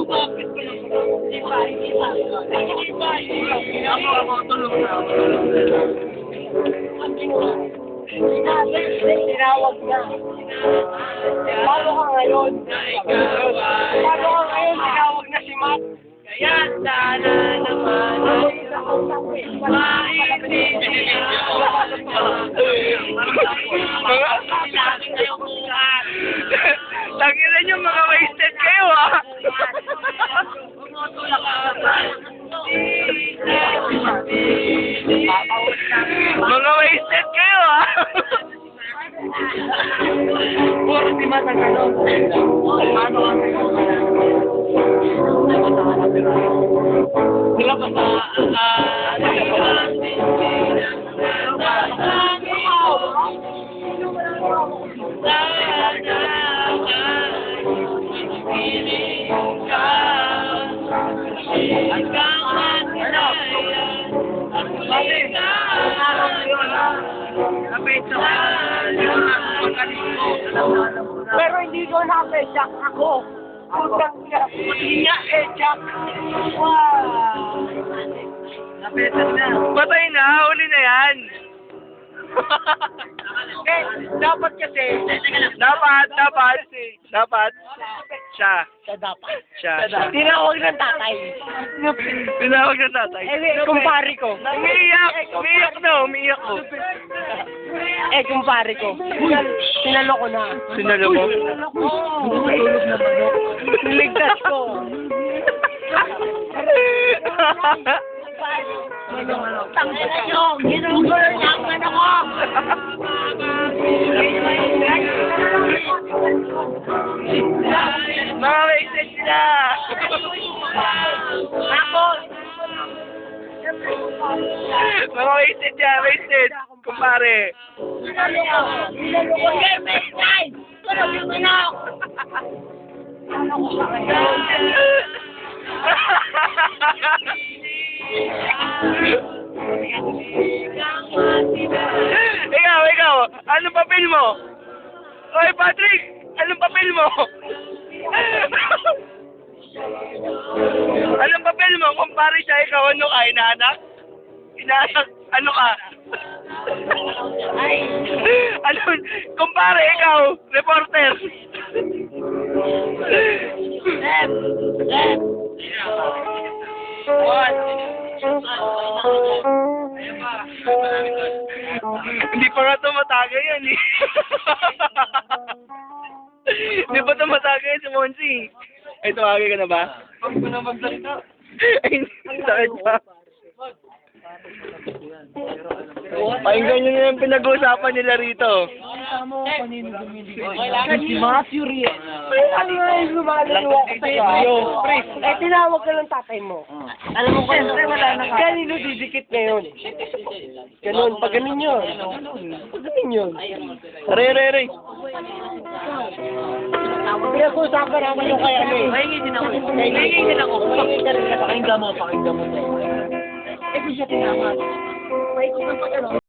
bakit ko lang. Hindi pa. Ako, tulog na. Tinawag na. Paano ka ngayon? Tinawag na si Matt. Kaya sana naman Tanginan nyo, mga wasted kayo, ha? Mga wasted kayo, ha? Puro si Matt ang ano. Paano ka ngayon? Wala pa Pero hindi ko na-jack ako. Putang ina. Hindi niya Jack. Wow. napetan na. Patay na, huli na yan. Dapat kasi. Dapat. Siya. Tinawag ng tatay. Tinawag ng tatay. Kumpare ko. Umiiyak ko. Kumpare ko. Sinalo ko na. Sinalo mo? Tulog na ba? Niligtas ko. Tangina nyo! Ginugulo niya ang ano ko! Mga wasted sila! Tapos! Mga wasted. Kumpare. Sinalo ko! Okay, may time! Tulog yung manok! Ano ko sa kanya? Ikaw, anong papel mo? Oy, Patrick, anong papel mo? Anong papel mo? Kumpare siya, ikaw, ano ka, inaanak? Ano ka? Ano, kumpare, ikaw, reporter. Hindi pa nga tumatagay yan eh. Hindi pa tumatagay si Monsi. Ay, tumagay ka na ba? Huwag mo na magsalita. Ay, sakit pa. Pakinggan nyo na yung pinag-uusapan nila rito. Si Matthew Riel. Ay, lumalayo ako sa'yo. Tinawag ka ng tatay mo. Alam mo kung wala na ka. Kanino didikit ngayon? Ganun, pag ganun yun. Pag ganun yun. Aray. Pinag-uusapan naman yung kaya eh. Mahingi din ako. Pakinggan mo. Eh, di siya tinawag. May kumang pag ano.